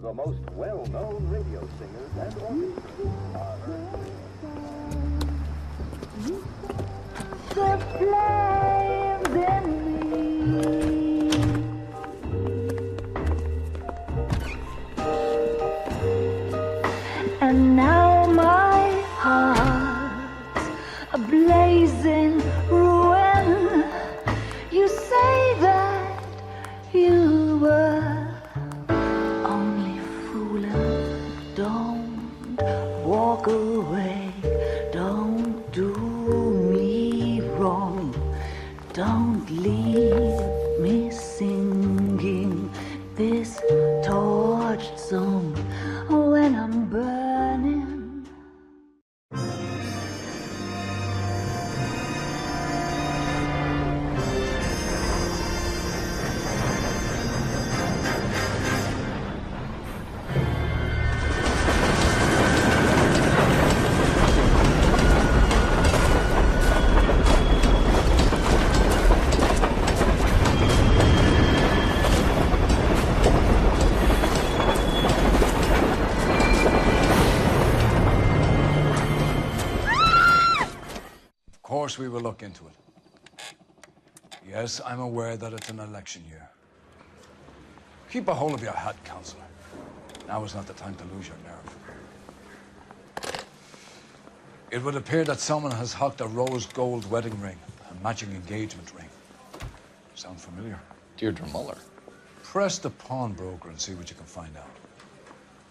the most well-known radio singers and orchestras are heard. The flames in me, and now my heart's a blazing ruin. You say that you were only fooling. Don't walk away. Don't do me wrong. Don't leave me singing this torched song when I'm burning. Of course we will look into it. Yes, I'm aware that it's an election year. Keep a hold of your hat, Counselor. Now is not the time to lose your nerve. It would appear that someone has hocked a rose gold wedding ring, a matching engagement ring. Sound familiar? Deirdre Muller. Press the pawnbroker and see what you can find out.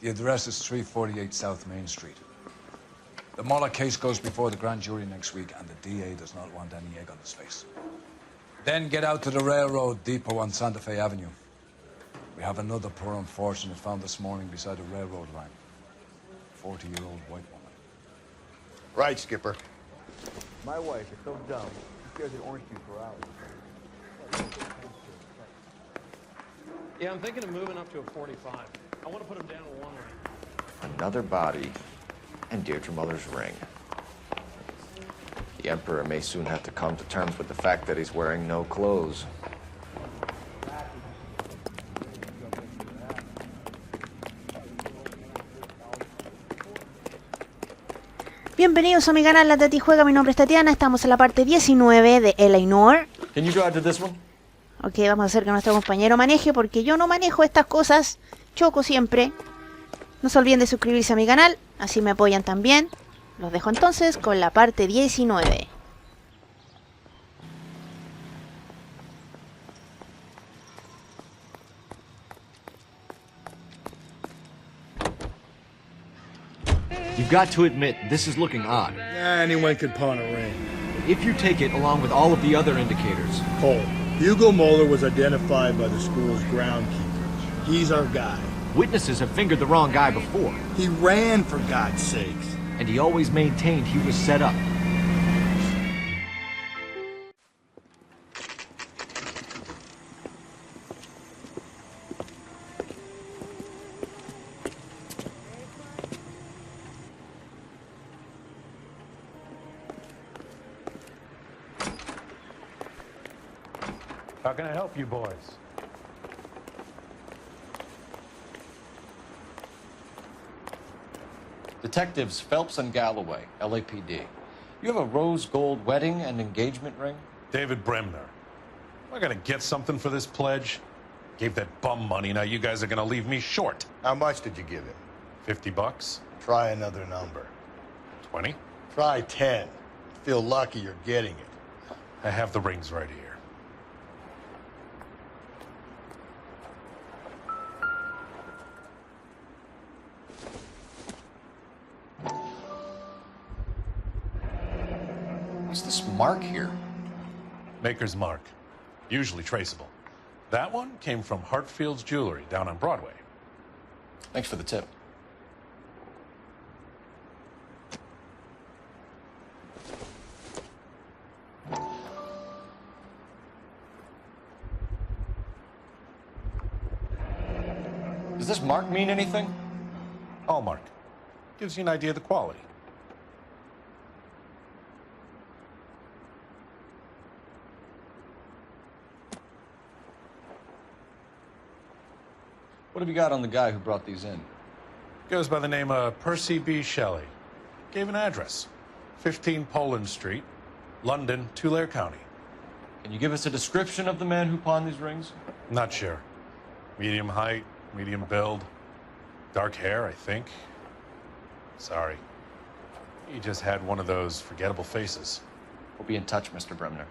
The address is 348 South Main Street. The Muller case goes before the grand jury next week, and the DA does not want any egg on his face. Then get out to the railroad depot on Santa Fe Avenue. We have another poor unfortunate found this morning beside a railroad line. 40-year-old white woman. Right, Skipper. My wife is so dumb, she stares at orange juice for hours. Yeah, I'm thinking of moving up to a 45. I want to put him down to one lane. Another body, and Deirdre Muller's ring. The Emperor may soon have to come to terms with the fact that he's wearing no clothes. Bienvenidos a mi canal La Tati Juega, mi nombre es Tatiana, estamos en la parte 19 de Noire. Can you drive to this one? Ok, vamos a hacer que nuestro compañero maneje porque yo no manejo estas cosas, choco siempre. No se olviden de suscribirse a mi canal, así me apoyan también. Los dejo entonces con la parte 19. You've got to admit, this is looking odd. Anyone could pawn a ring. If you take it along with all of the other indicators. Cole, Hugo Muller was identified by the school's groundkeeper. He's our guy. Witnesses have fingered the wrong guy before. He ran, for God's sakes. And he always maintained he was set up. How can I help you boys? Detectives Phelps and Galloway, LAPD. You have a rose gold wedding and engagement ring? David Bremner. Am I gonna get something for this pledge? Gave that bum money, now you guys are gonna leave me short. How much did you give him? $50? Try another number. 20? Try 10. Feel lucky you're getting it. I have the rings right here. What's this mark here? Maker's mark. Usually traceable. That one came from Hartfield's Jewelry down on Broadway. Thanks for the tip. Does this mark mean anything? Hallmark. Gives you an idea of the quality. What have you got on the guy who brought these in? Goes by the name of Percy B. Shelley. Gave an address. 15 Poland Street, London, Tulare County. Can you give us a description of the man who pawned these rings? Not sure. Medium height, medium build. Dark hair, I think. Sorry. He just had one of those forgettable faces. We'll be in touch, Mr. Bremner.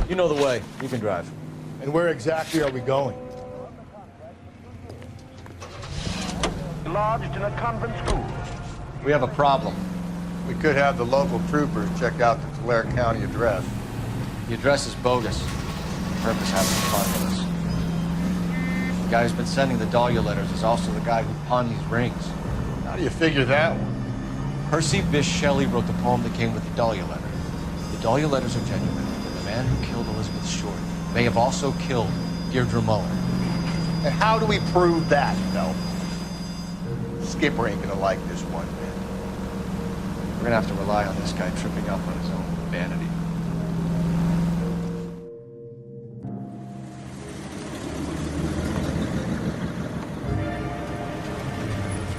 You know the way. You can drive. And where exactly are we going? Lodged in a convent school. We have a problem. We could have the local troopers check out the Tulare County address. The address is bogus. The purpose having fun with us. The guy who's been sending the Dahlia letters is also the guy who pawned these rings. How do you figure that one? Percy Bysshe Shelley wrote the poem that came with the Dahlia letter. The Dahlia letters are genuine. The man who killed Elizabeth Short may have also killed Deirdre Muller. And how do we prove that, Phelps? Skipper ain't gonna like this one bit. We're gonna have to rely on this guy tripping up on his own vanity.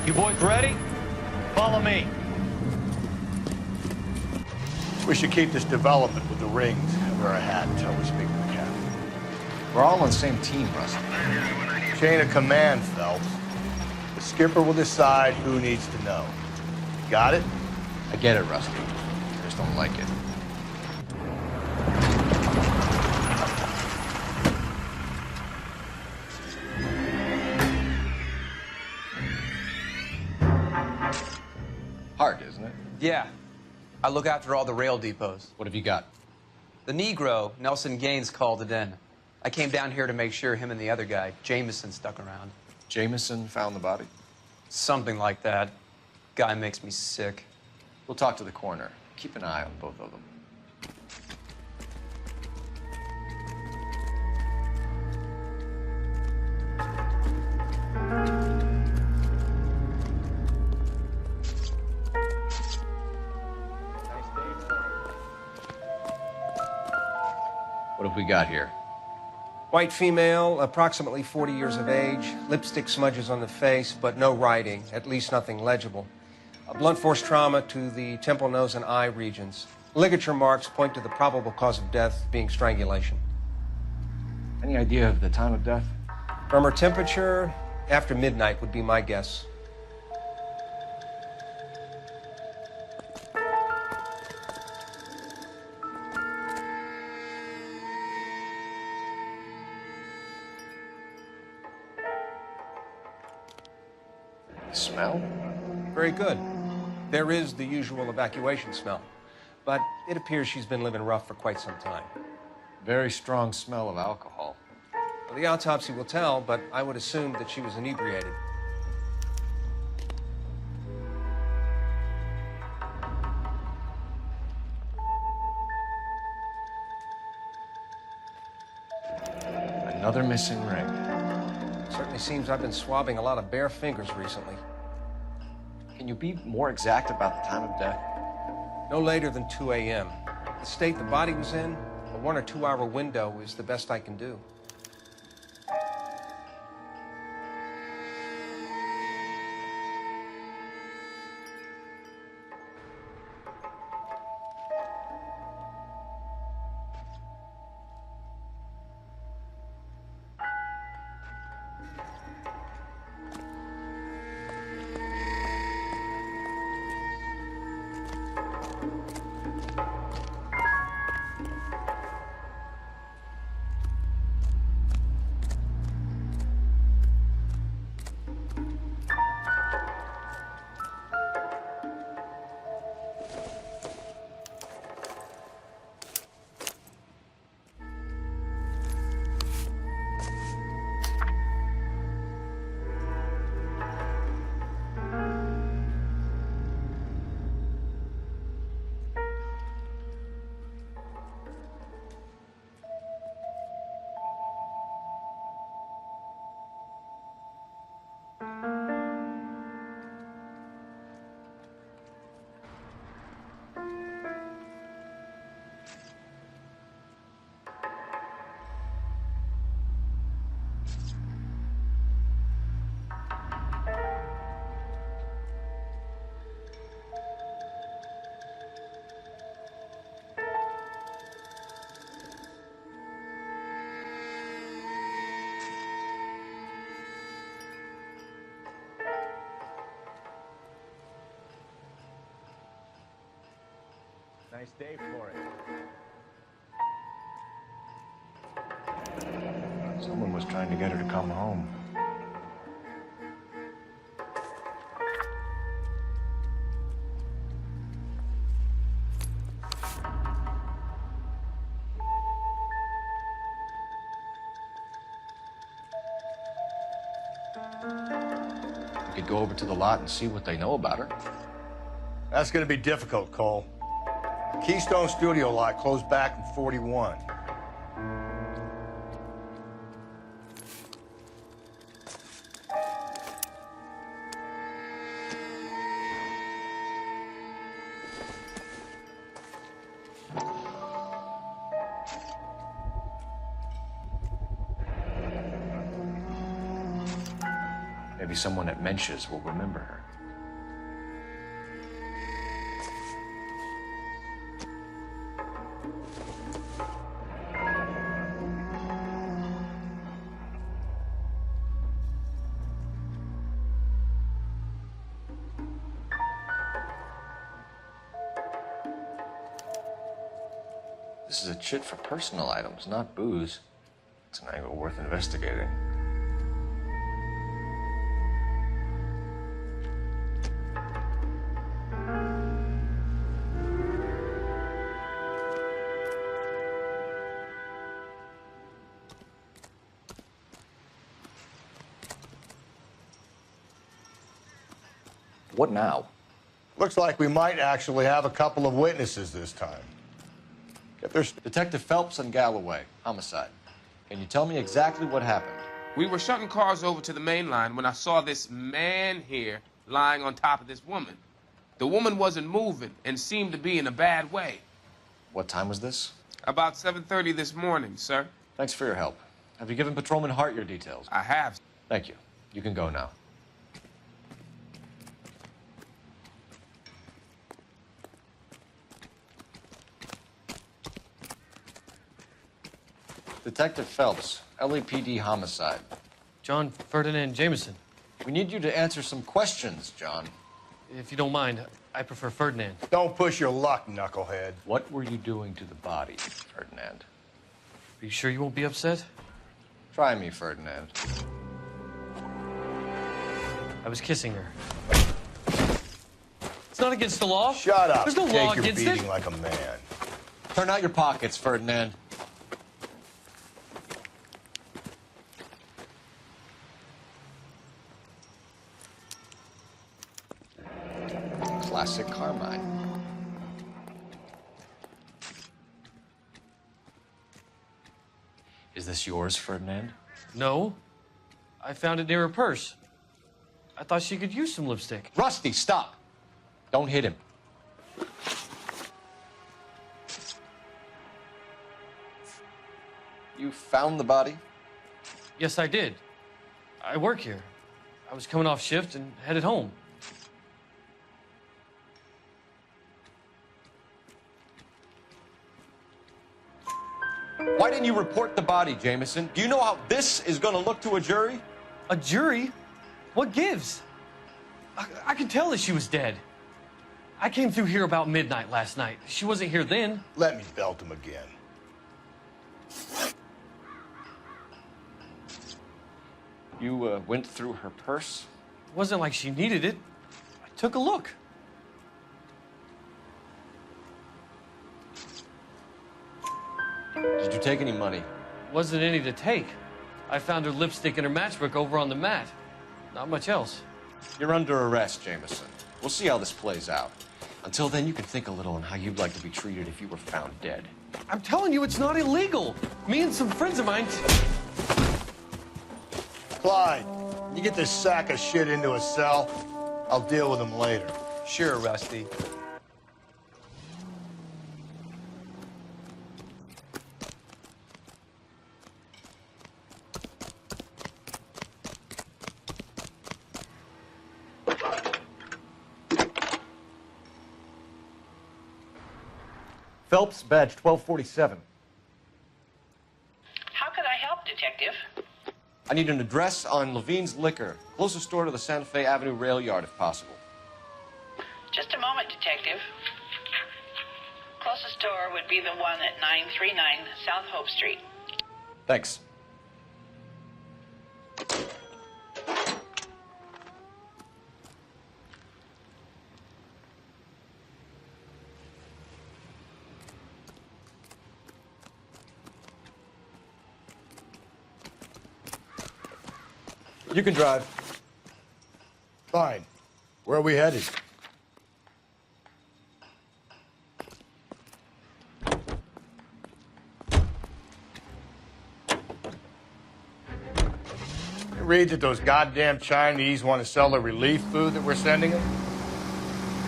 You boys ready? Follow me. We should keep this development with the rings and wear a hat until we speak to the captain. We're all on the same team, Rusty. Chain of command, Phelps. The skipper will decide who needs to know. Got it? I get it, Rusty. I just don't like it. Hard, isn't it? Yeah. I look after all the rail depots. What have you got? The Negro, Nelson Gaines, called it in. I came down here to make sure him and the other guy, Jameson, stuck around. Jameson found the body? Something like that. Guy makes me sick. We'll talk to the coroner. Keep an eye on both of them. What have we got here? White female, approximately 40 years of age, lipstick smudges on the face, but no writing, at least nothing legible. A blunt force trauma to the temple, nose, and eye regions. Ligature marks point to the probable cause of death being strangulation. Any idea of the time of death? From her temperature, after midnight would be my guess. Smell? Very good. There is the usual evacuation smell, but it appears she's been living rough for quite some time. Very strong smell of alcohol. Well, the autopsy will tell, but I would assume that she was inebriated. Another missing ring. Certainly seems I've been swabbing a lot of bare fingers recently. Can you be more exact about the time of death? No later than 2 a.m. The state the body was in, a 1 or 2 hour window is the best I can do. Nice day for it. Someone was trying to get her to come home. We could go over to the lot and see what they know about her. That's gonna be difficult, Cole. Keystone Studio lot closed back in 41. Maybe someone at Mensch's will remember her. This is a chit for personal items, not booze. It's an angle worth investigating. What now? Looks like we might actually have a couple of witnesses this time. Get their... Detective Phelps and Galloway, homicide. Can you tell me exactly what happened? We were shutting cars over to the main line when I saw this man here lying on top of this woman. The woman wasn't moving and seemed to be in a bad way. What time was this? About 7:30 this morning, sir. Thanks for your help. Have you given Patrolman Hart your details? I have. Thank you. You can go now. Detective Phelps, LAPD homicide. John Ferdinand Jameson. We need you to answer some questions, John. If you don't mind, I prefer Ferdinand. Don't push your luck, knucklehead. What were you doing to the body, Ferdinand? Are you sure you won't be upset? Try me, Ferdinand. I was kissing her. It's not against the law. Shut up. There's no Take law your against beating it. like a man. Turn out your pockets, Ferdinand. Classic Carmine. Is this yours, Ferdinand? No. I found it near her purse. I thought she could use some lipstick. Rusty, stop. Don't hit him. You found the body? Yes, I did. I work here. I was coming off shift and headed home. Why didn't you report the body, Jameson? Do you know how this is going to look to a jury? A jury? What gives? I could tell that she was dead. I came through here about midnight last night. She wasn't here then. Let me belt him again. You went through her purse? It wasn't like she needed it. I took a look. Did you take any money? Wasn't any to take. I found her lipstick and her matchbook over on the mat. Not much else. You're under arrest, Jameson. We'll see how this plays out. Until then, you can think a little on how you'd like to be treated if you were found dead. I'm telling you, it's not illegal. Me and some friends of mine... Clyde, you get this sack of shit into a cell. I'll deal with him later. Sure, Rusty. Phelps, badge 1247. How could I help, Detective? I need an address on Levine's Liquor, closest store to the Santa Fe Avenue rail yard, if possible. Just a moment, Detective. closest door would be the one at 939 South Hope Street. Thanks. You can drive. Fine. Where are we headed? You read that those goddamn Chinese want to sell the relief food that we're sending them?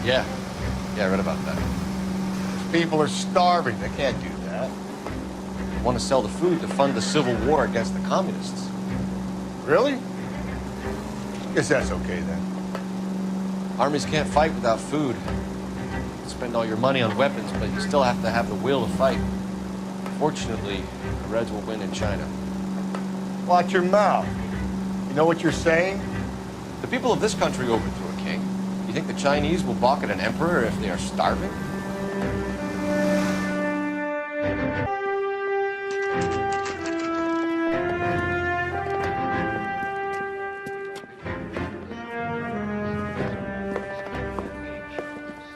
Yeah, I read about that. Those people are starving. They can't do that. They want to sell the food to fund the civil war against the communists. Really? Guess that's okay then. Armies can't fight without food. You spend all your money on weapons, but you still have to have the will to fight. Fortunately, the Reds will win in China. Watch your mouth. You know what you're saying? The people of this country overthrew a king. You think the Chinese will balk at an emperor if they are starving?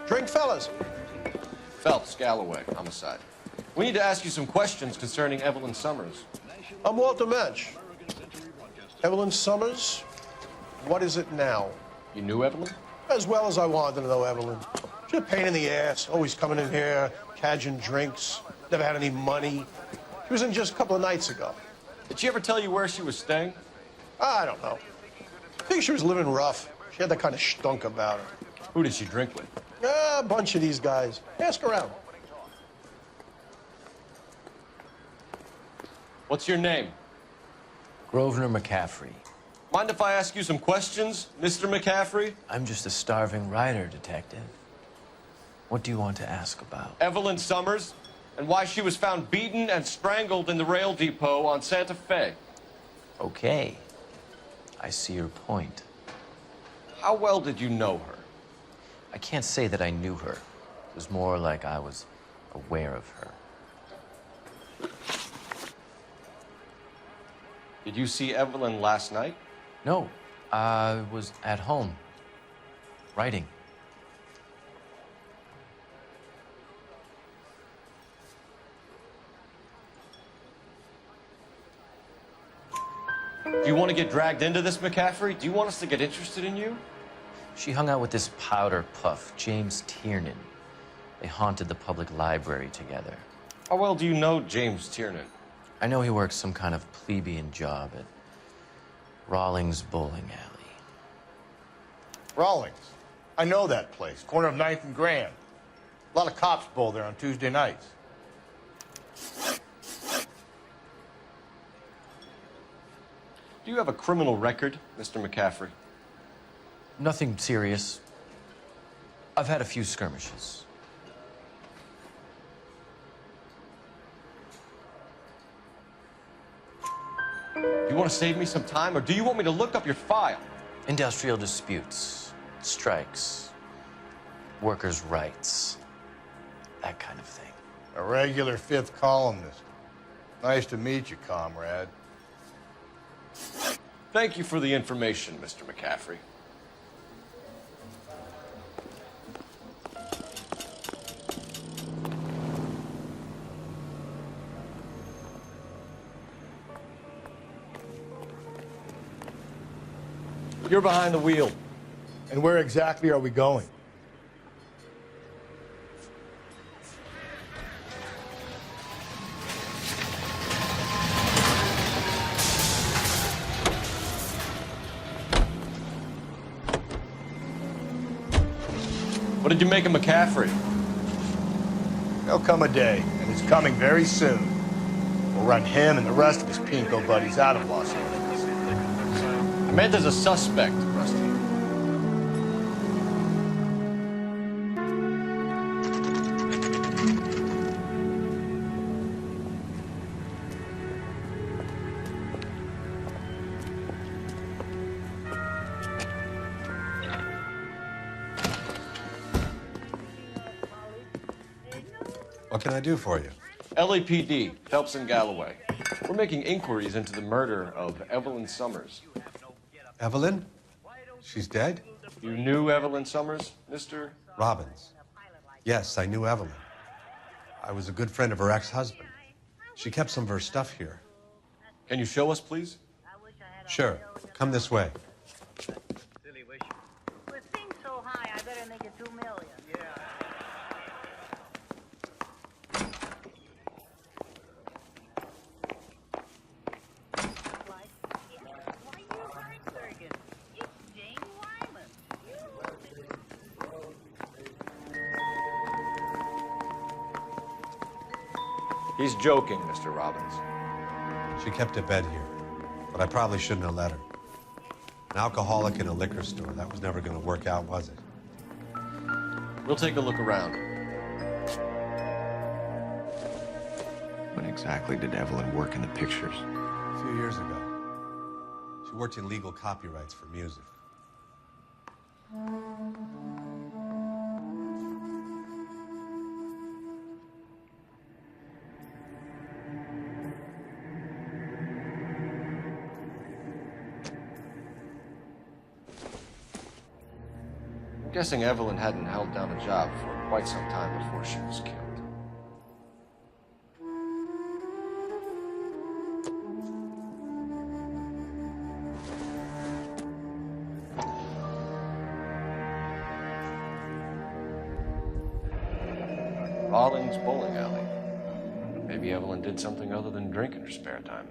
Drink, fellas. Phelps, Galloway, homicide. We need to ask you some questions concerning Evelyn Summers. I'm Walter Mensch. Evelyn Summers? What is it now? You knew Evelyn? As well as I wanted to know Evelyn. She's a pain in the ass, always coming in here, cadging drinks, never had any money. She was in just a couple of nights ago. Did she ever tell you where she was staying? I don't know. I think she was living rough. She had that kind of stunk about her. Who did she drink with? A bunch of these guys. Ask around. What's your name? Grosvenor McCaffrey. Mind if I ask you some questions, Mr. McCaffrey? I'm just a starving writer, Detective. What do you want to ask about? Evelyn Summers, and why she was found beaten and strangled in the rail depot on Santa Fe. Okay. I see your point. How well did you know her? I can't say that I knew her. It was more like I was aware of her. Did you see Evelyn last night? No, I was at home, writing. Do you want to get dragged into this, McCaffrey? Do you want us to get interested in you? She hung out with this powder puff, James Tiernan. They haunted the public library together. How well do you know James Tiernan? I know he works some kind of plebeian job at Rawlings Bowling Alley. Rawlings. I know that place. Corner of 9th and Grand. A lot of cops bowl there on Tuesday nights. Do you have a criminal record, Mr. McCaffrey? Nothing serious. I've had a few skirmishes. Do you want to save me some time, or do you want me to look up your file? Industrial disputes, strikes, workers' rights, that kind of thing. A regular fifth columnist. Nice to meet you, comrade. Thank you for the information, Mr. McCaffrey. You're behind the wheel. And where exactly are we going? What did you make of McCaffrey? There'll come a day, and it's coming very soon. We'll run him and the rest of his pinko buddies out of Los Angeles. Amanda's a suspect, Rusty. What can I do for you? LAPD, Phelps and Galloway. We're making inquiries into the murder of Evelyn Summers. Evelyn? She's dead? You knew Evelyn Summers, Mr. Robbins. Yes, I knew Evelyn. I was a good friend of her ex-husband. She kept some of her stuff here. Can you show us, please? Sure. Come this way. With things so high, I better make it 2 million. He's joking, Mr. Robbins. She kept a bed here, but I probably shouldn't have let her. An alcoholic in a liquor store, that was never going to work out, was it? We'll take a look around. When exactly did Evelyn work in the pictures? A few years ago. She worked in legal copyrights for music. I'm guessing Evelyn hadn't held down a job for quite some time before she was killed. Rawlings Bowling Alley. Maybe Evelyn did something other than drink in her spare time.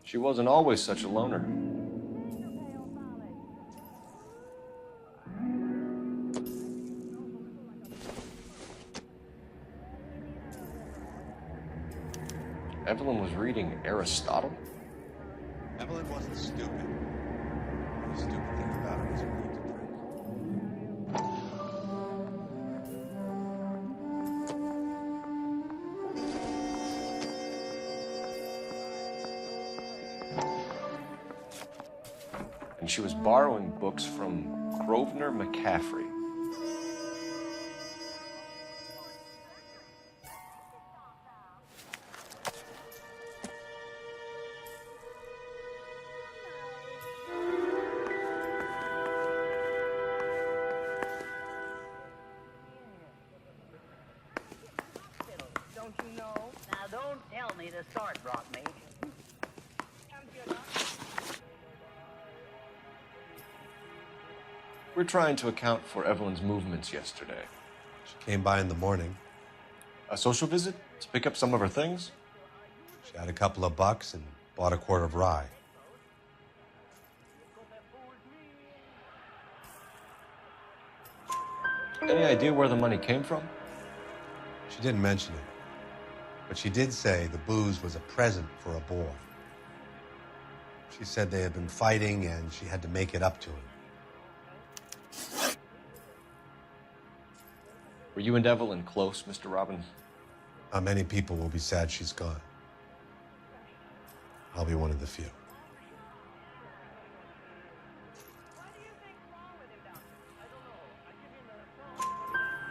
She wasn't always such a loner. Evelyn was reading Aristotle? Evelyn wasn't stupid. The only stupid thing about her was her need to drink. And she was borrowing books from Grosvenor McCaffrey. Don't you know? Now, don't tell me the sword brought me. We're trying to account for Evelyn's movements yesterday. She came by in the morning. A social visit? To pick up some of her things? She had a couple of bucks and bought a quart of rye. Any idea where the money came from? She didn't mention it, but she did say the booze was a present for a boy. She said they had been fighting and she had to make it up to him. Were you and Evelyn close, Mr. Robbins? Many people will be sad she's gone. I'll be one of the few.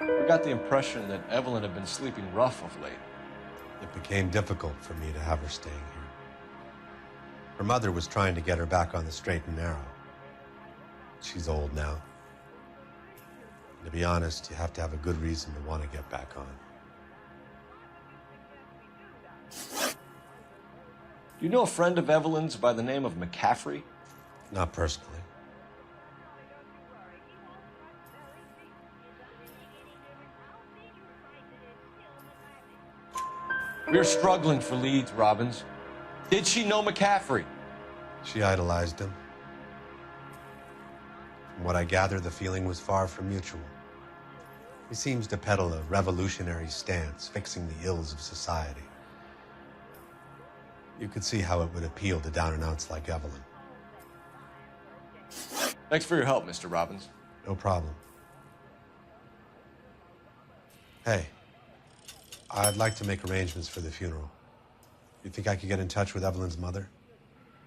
We got the impression that Evelyn had been sleeping rough of late. It became difficult for me to have her staying here. Her mother was trying to get her back on the straight and narrow. She's old now. And to be honest, you have to have a good reason to want to get back on. Do you know a friend of Evelyn's by the name of McCaffrey? Not personally. We're struggling for leads, Robbins. Did she know McCaffrey? She idolized him. From what I gather, the feeling was far from mutual. He seems to peddle a revolutionary stance, fixing the ills of society. You could see how it would appeal to down-and-outs like Evelyn. Thanks for your help, Mr. Robbins. No problem. Hey, I'd like to make arrangements for the funeral. You think I could get in touch with Evelyn's mother?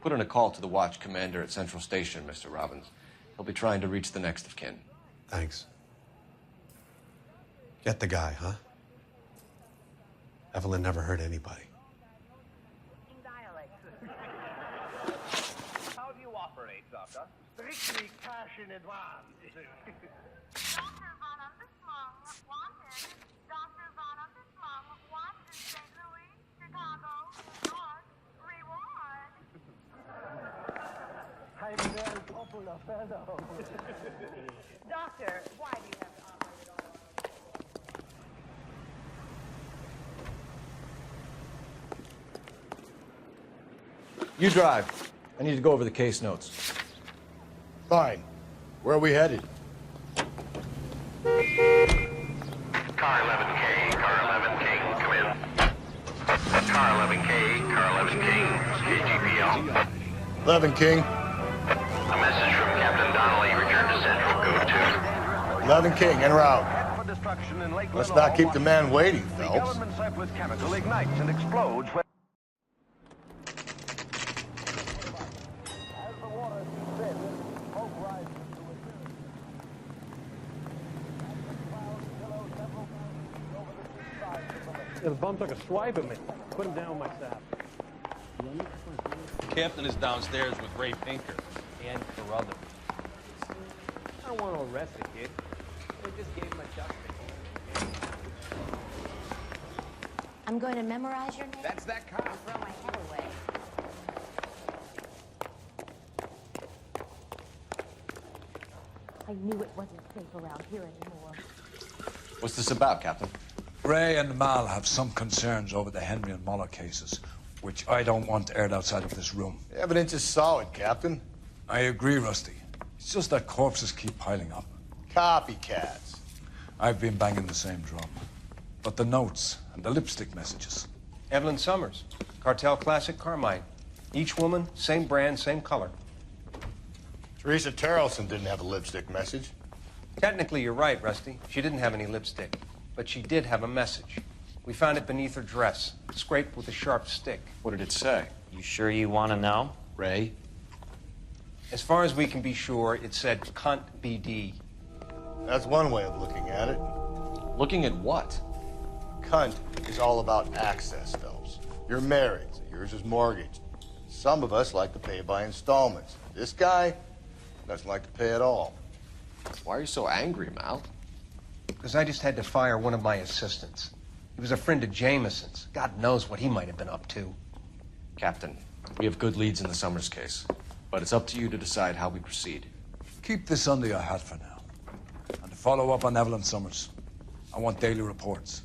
Put in a call to the watch commander at Central Station, Mr. Robbins. He'll be trying to reach the next of kin. Thanks. Get the guy, huh? Evelyn never hurt anybody. How do you operate, Doctor? Strictly cash in advance. I'm a very popular fellow. Doctor, why do you have to operate it all? You drive. I need to go over the case notes. Fine. Where are we headed? Car 11K, Car 11 King, come in. Car 11K, Car 11 King, KGPL. 11 King. A message from Captain Donnelly, return to Central, go to. 11 King, en route. Let's not keep the man waiting, Phelps. Government surplus chemical ignites and explodes when... Yeah, the bum took a swipe at me. Put him down with my staff. Captain is downstairs with Ray Pinker and Carruthers. I don't want to arrest the kid. They just gave him a dusting. I'm going to memorize your name. That's that cop. And throw my head away. I knew it wasn't safe around here anymore. What's this about, Captain? Ray and Mal have some concerns over the Henry and Muller cases, which I don't want aired outside of this room. The evidence is solid, Captain. I agree, Rusty. It's just that corpses keep piling up. Copycats. I've been banging the same drum. But the notes and the lipstick messages. Evelyn Summers, Cartel Classic Carmine. Each woman, same brand, same color. Teresa Terrelson didn't have a lipstick message. Technically, you're right, Rusty. She didn't have any lipstick, but she did have a message. We found it beneath her dress, scraped with a sharp stick. What did it say? You sure you want to know? Ray? As far as we can be sure, it said cunt BD. That's one way of looking at it. Looking at what? Cunt is all about access, Phelps. You're married, so yours is mortgaged. Some of us like to pay by installments. This guy doesn't like to pay at all. Why are you so angry, Mal? Because I just had to fire one of my assistants. He was a friend of Jameson's. God knows what he might have been up to. Captain, we have good leads in the Summers case, but it's up to you to decide how we proceed. Keep this under your hat for now. And to follow up on Evelyn Summers, I want daily reports.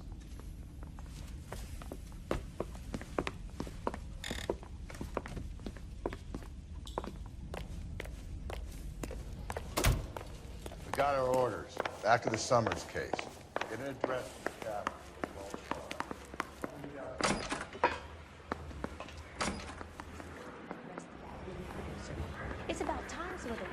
We got our orders. Back to the Summers case. Get an address from the captain. It's about time, sort of.